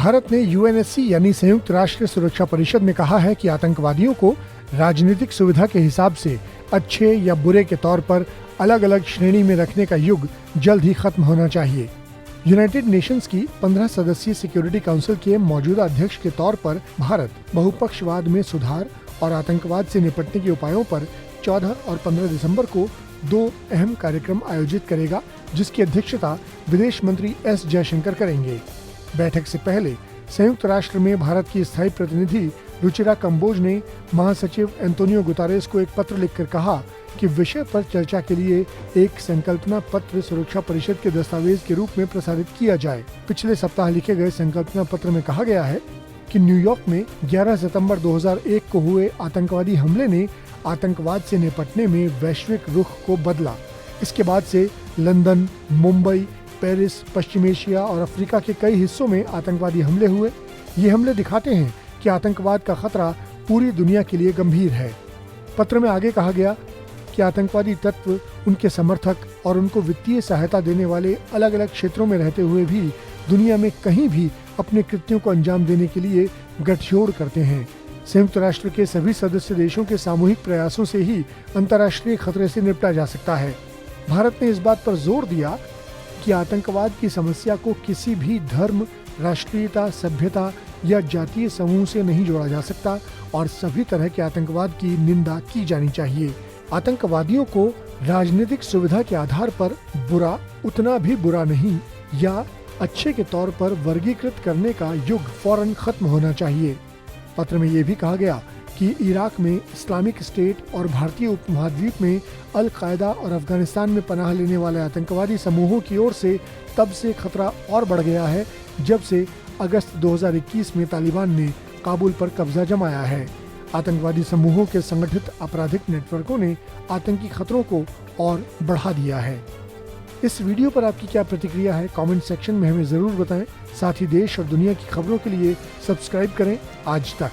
भारत ने यूएनएससी यानी संयुक्त राष्ट्र सुरक्षा परिषद में कहा है कि आतंकवादियों को राजनीतिक सुविधा के हिसाब से अच्छे या बुरे के तौर पर अलग अलग श्रेणी में रखने का युग जल्द ही खत्म होना चाहिए। यूनाइटेड नेशंस की 15 सदस्यीय सिक्योरिटी काउंसिल के मौजूदा अध्यक्ष के तौर पर भारत बहुपक्षवाद में सुधार और आतंकवाद से निपटने के उपायों पर 14 और 15 दिसंबर को 2 अहम कार्यक्रम आयोजित करेगा, जिसकी अध्यक्षता विदेश मंत्री एस जयशंकर करेंगे। बैठक से पहले संयुक्त राष्ट्र में भारत की स्थायी प्रतिनिधि रुचिरा कंबोज ने महासचिव एंटोनियो गुतारेस को एक पत्र लिखकर कहा कि विषय पर चर्चा के लिए एक संकल्पना पत्र सुरक्षा परिषद के दस्तावेज के रूप में प्रसारित किया जाए। पिछले सप्ताह लिखे गए संकल्पना पत्र में कहा गया है कि न्यूयॉर्क में 11 सितंबर 2001 को हुए आतंकवादी हमले ने आतंकवाद से निपटने में वैश्विक रुख को बदला। इसके बाद से लंदन, मुंबई, पेरिस, पश्चिम एशिया और अफ्रीका के कई हिस्सों में आतंकवादी हमले हुए। ये हमले दिखाते हैं कि आतंकवाद का खतरा पूरी दुनिया के लिए गंभीर है। पत्र में आगे कहा गया कि आतंकवादी तत्व, उनके समर्थक और उनको वित्तीय सहायता देने वाले अलग अलग क्षेत्रों में रहते हुए भी दुनिया में कहीं भी अपने कृत्यों को अंजाम देने के लिए गठजोड़ करते हैं। संयुक्त राष्ट्र के सभी सदस्य देशों के सामूहिक प्रयासों से ही अंतर्राष्ट्रीय खतरे से निपटा जा सकता है। भारत ने इस बात पर जोर दिया कि आतंकवाद की समस्या को किसी भी धर्म, राष्ट्रीयता, सभ्यता या जातीय समूह से नहीं जोड़ा जा सकता और सभी तरह के आतंकवाद की निंदा की जानी चाहिए। आतंकवादियों को राजनीतिक सुविधा के आधार पर बुरा, उतना भी बुरा नहीं या अच्छे के तौर पर वर्गीकृत करने का युग फौरन खत्म होना चाहिए। पत्र में ये भी कहा गया कि इराक में इस्लामिक स्टेट और भारतीय उपमहाद्वीप में अल कायदा और अफगानिस्तान में पनाह लेने वाले आतंकवादी समूहों की ओर से तब से खतरा और बढ़ गया है जब से अगस्त 2021 में तालिबान ने काबुल पर कब्जा जमाया है। आतंकवादी समूहों के संगठित आपराधिक नेटवर्कों ने आतंकी खतरों को और बढ़ा दिया है। इस वीडियो पर आपकी क्या प्रतिक्रिया है, कमेंट सेक्शन में हमें जरूर बताएं। साथ ही देश और दुनिया की खबरों के लिए सब्सक्राइब करें आज तक।